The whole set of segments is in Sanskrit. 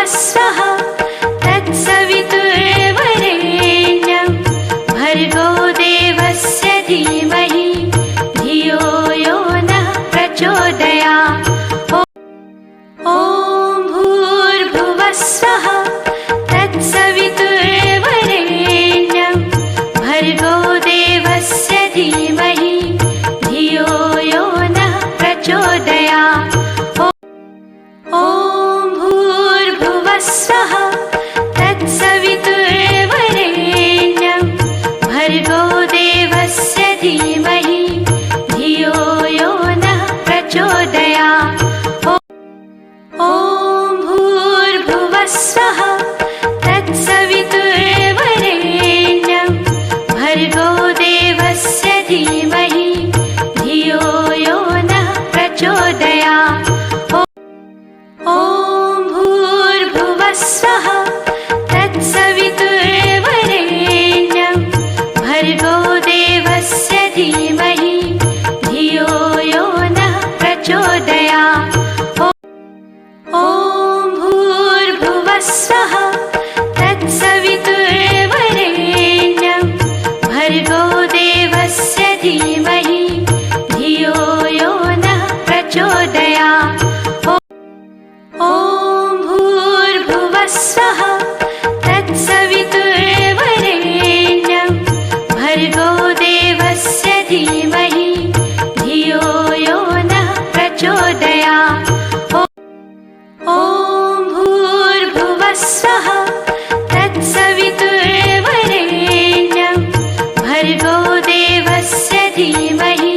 भूर्भुवस्सुः तत्सवितुर्वरेण्यं भर्गो देवस्य धीमहि धियो यो नः प्रचोदयात्। ॐ भूर्भुवस्सुः तत्सवितुर्वरेण्यं भर्गो देवस्य धीमहि धियो यो नः प्रचोदयात्। ॐ भूर्भुवस्सुः तत्सवितुर्वरेण्यं भर्गो देवस्य धीमहि धियो यो नः प्रचोदयात्। ॐ भूर्भुवस्सुः तत्सवितुर्वरेण्यं भर्गो देवस्य धीमहि धियो यो नः प्रचोदयात्। ॐ भूर्भुवस्सुः तत्सवितुर्वरेण्यं भर्गो देवस्य धीमहि धियो यो नः प्रचोदयात्। ॐ भूर्भुवस्सुः तत्सवितुर्वरेण्यं भर्गो देवस्य धीमहि धियो यो नः प्रचोदयात्। ॐ भूर्भुवस्सुः तत्सवितुर्वरेण्यं भर्गो देवस्य धीमहि धियो यो नः प्रचोदयात्। ॐ भूर्भुवस्सुः तत्सवितुर्वरेण्यं भर्गो देवस्य धीमहि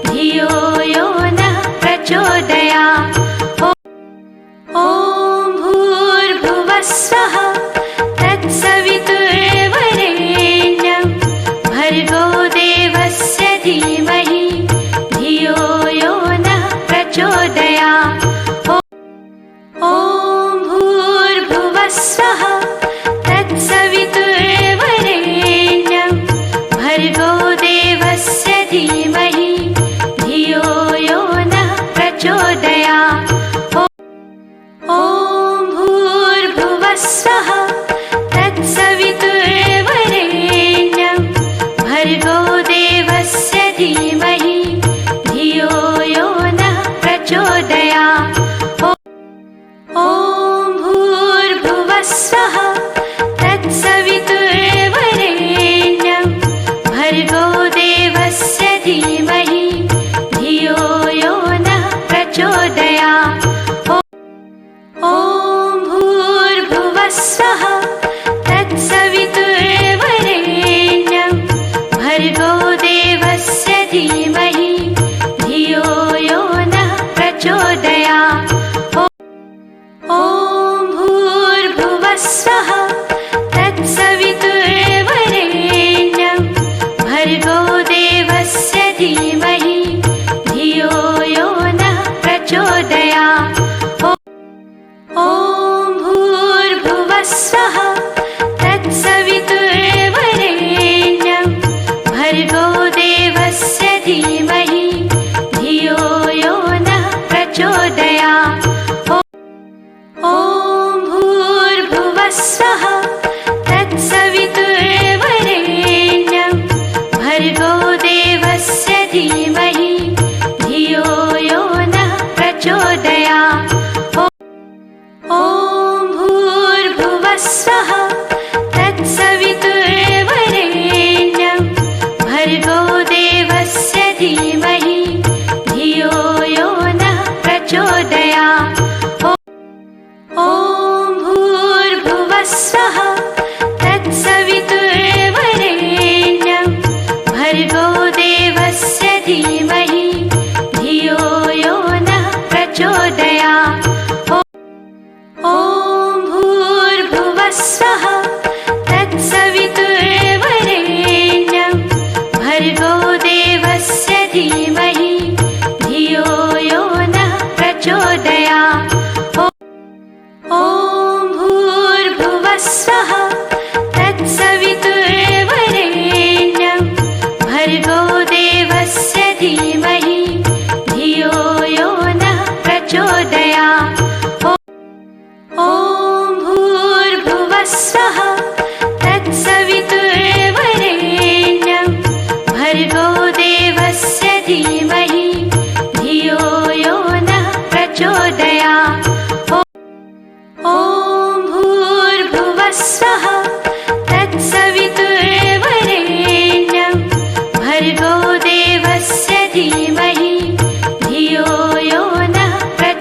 धियो यो नः प्रचोदयात्। ॐ भूर्भुवस्सुः तत्सवितुर्वरेण्यं भर्गो देवस्य धीमहि धियो यो नः प्रचोदयात्। ॐ भूर्भुवस्सुः तत्सवितुर्वरेण्यं भर्गो देवस्य धीमहि धियो यो नः प्रचोदयात्। ॐ भूर्भुवस्सुः तत्सवितुर्वरेण्यं भर्गो देवस्य धीमहि धियो यो नः प्रचोदयात्। ॐ भूर्भुवस्सुः तत्सवितुर्वरेण्यं भर्गो देवस्य धीमहि धियो यो नः प्रचोदयात्। ॐ भूर्भुवस्सुः तत्सवितुर्वरेण्यं भर्गो देवस्य धीमहि धियो यो नः प्रचोदयात्।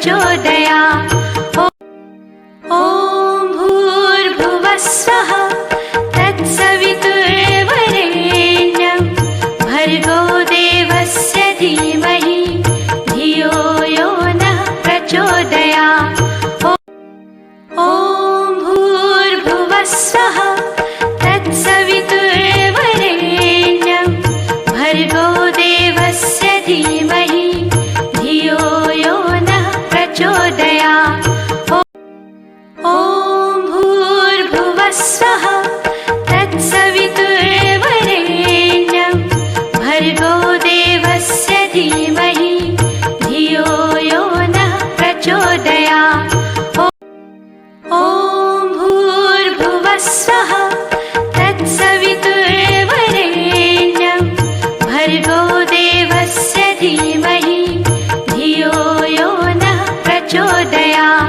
प्रचोदयात्। ॐ भूर्भुवस्सुः तत्सवितुर्वरेण्यं भर्गो देवस्य धीमहि धियो यो नः प्रचोदयात्। ॐ भूर्भुवस्सुः तत्सवितुर्वरेण्यं भर्गो देवस्य धीमहि धियो यो नः प्रचोदयात्। ॐ भूर्भुवस्सुः तत्सवितुर्वरेण्यं भर्गो देवस्य धीमहि धियो यो नः प्रचोदयात्। ॐ भूर्भुवस्सुः तत्सवितुर्वरेण्यं भर्गो देवस्य धीमहि धियो यो नः प्रचोदयात्।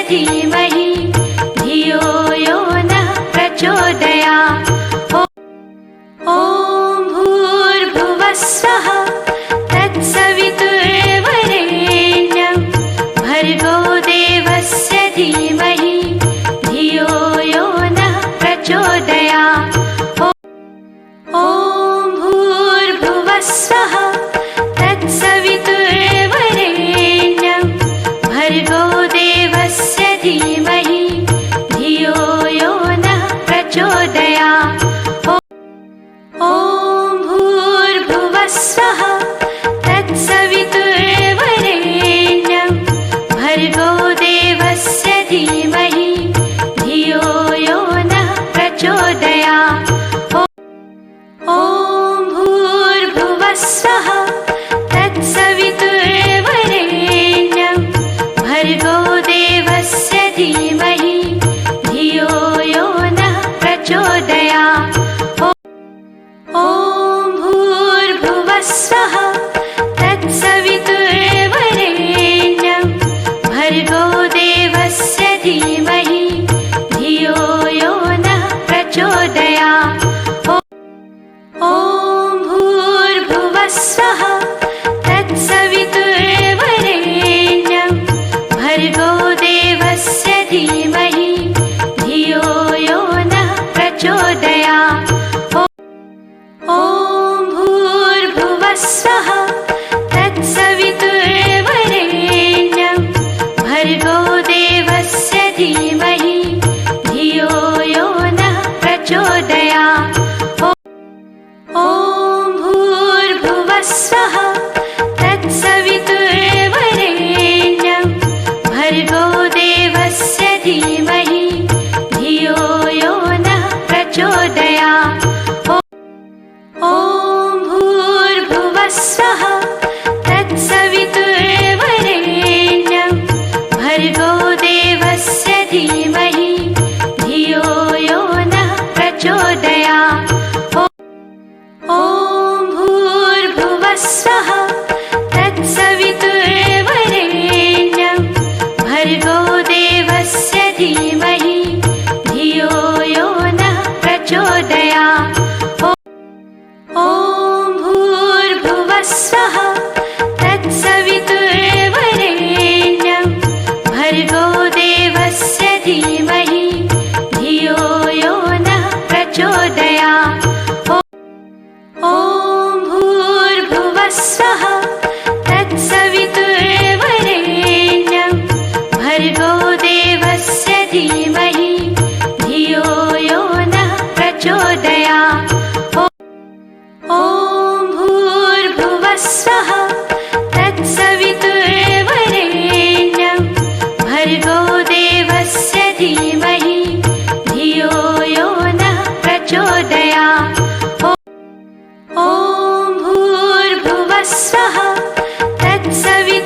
धीमहि धियो यो नः प्रचोदयात्। ॐ भूर्भुवः स्वः तत्सवितुर्वरेण्यं भर्गो देवस्य धीमहि धियो यो नः प्रचोदयात्। ॐ भूर्भुवः स्वः तत्सवितुर्वरेण्यं भर्गो देवस्य धीमहि धियो यो नः प्रचोदयात्। ॐ भूर्भुवः स्वः तत्सवितुर्वरेण्यं भर्गो देवस्य धीमहि धियो यो नः प्रचोदयात्। ॐ भूर्भुवः स्वः तत्सवितुर्वरेण्यं भर्गो देवस्य धीमहि धियो यो नः प्रचोदयात्। ॐ भूर्भुवः स्वः तत्सवितुर्वरेण्यं भर्गो देवस्य धीमहि धियो यो नः प्रचोदयात्। ॐ भूर्भुवः स्वः तत्सवितुर्वरेण्यं भर्गो देवस्य धीमहि धियो यो नः प्रचोदयात्। ॐ भूर्भुवः स्वः तत्सवितुर्वरेण्यं भर्गो देवस्य धीमहि धियो यो नः प्रचोदयात्। ॐ भूर्भुवः स्वः तत्सवितुर्वरेण्यं भर्गो देवस्य धीमहि धियो यो नः प्रचोदयात्। ॐ भूर्भुवः स्वः तत्सवितुर्वरेण्यं भर्गो देवस्य धीमहि धियो यो नः प्रचोदयात्। ॐ भूर्भुवः स्वः तत्सवितुर्वरेण्यं भर्गो देवस्य धीमहि धियो यो नः प्रचोदयात्। ॐ भूर्भुवः स्वः तत्सवितुर्वरेण्यं भर्गो देवस्य धीमहि धियो यो नः प्रचोदयात्। ॐ भूर्भुवः स्वः तत्सवितुर्वरेण्यं भर्गो देवस्य धीमहि धियो यो नः प्रचोदयात्। ॐ भूर्भुवः स्वः तत्सवितुर्वरेण्यं भर्गो देवस्य धीमहि धियो यो नः प्रचोदयात्। ॐ भूर्भुवः स्वः तत्सवितुर्वरेण्यं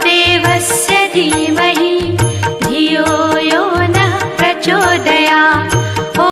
देवस्य धीमहि